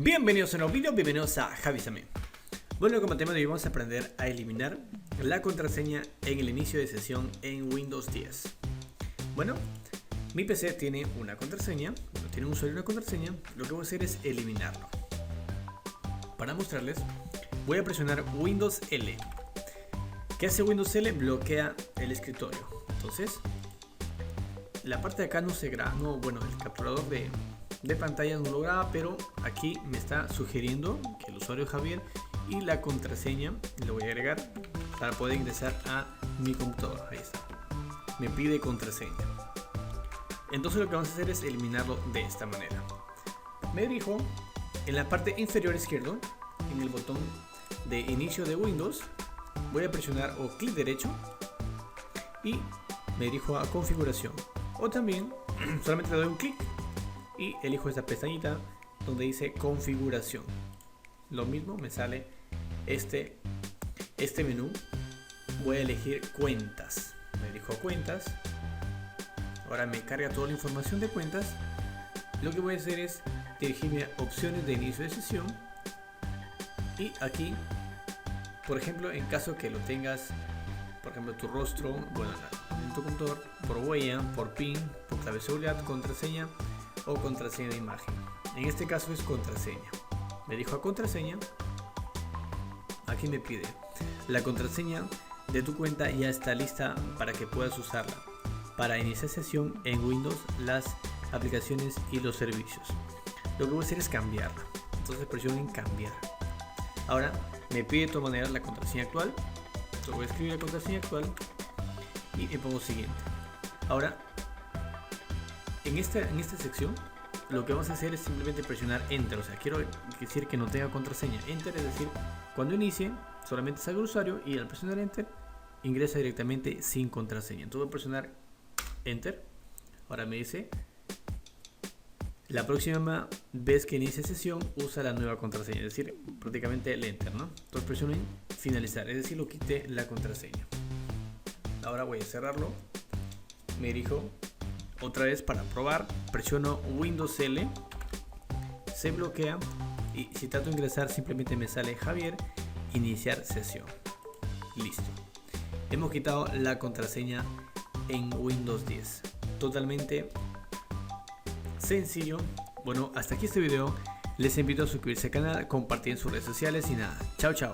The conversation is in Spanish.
Bienvenidos a un nuevo video, bienvenidos a Javisame. Bueno, como tema de hoy vamos a aprender a eliminar la contraseña en el inicio de sesión en Windows 10. Bueno, mi PC tiene una contraseña, tiene un usuario y una contraseña. Lo que voy a hacer es eliminarlo. Para mostrarles, voy a presionar Windows L. ¿Qué hace Windows L? Bloquea el escritorio. Entonces, la parte de acá no se graba, bueno, el capturador de pantalla no lo graba, pero aquí me está sugiriendo que el usuario es Javier y la contraseña le voy a agregar para poder ingresar a mi computador. Ahí está, me pide contraseña. Entonces lo que vamos a hacer es eliminarlo de esta manera. Me dirijo en la parte inferior izquierda, en el botón de inicio de Windows, voy a presionar o clic derecho y me dirijo a configuración, o también solamente le doy un clic y elijo esta pestañita donde dice configuración. Lo mismo me sale este menú. Voy a elegir cuentas, me dirijo a cuentas. Ahora me carga toda la información de cuentas. Lo que voy a hacer es dirigirme a opciones de inicio de sesión y aquí, por ejemplo, en caso que lo tengas, por ejemplo, tu rostro, bueno, en tu computador, por huella, por PIN, por clave de seguridad, contraseña o contraseña de imagen. En este caso es contraseña. Me dirijo a contraseña. Aquí me pide la contraseña de tu cuenta, ya está lista para que puedas usarla para iniciar sesión en Windows, las aplicaciones y los servicios. Lo que voy a hacer es cambiarla. Entonces presiono en cambiar. Ahora me pide de todas maneras la contraseña actual. Entonces voy a escribir la contraseña actual y me pongo siguiente. Ahora en esta sección lo que vamos a hacer es simplemente presionar Enter. O sea, quiero decir que no tenga contraseña. Enter es decir, cuando inicie solamente salga el usuario y al presionar Enter ingresa directamente sin contraseña. Entonces voy a presionar Enter. Ahora me dice la próxima vez que inicie sesión usa la nueva contraseña, es decir, prácticamente el Enter, ¿no? Entonces presiono en finalizar, es decir, lo quité la contraseña. Ahora voy a cerrarlo. Me dirijo otra vez para probar, presiono Windows L, se bloquea y si trato de ingresar simplemente me sale Javier, iniciar sesión. Listo. Hemos quitado la contraseña en Windows 10. Totalmente sencillo. Bueno, hasta aquí este video. Les invito a suscribirse al canal, compartir en sus redes sociales y nada. Chao, chao.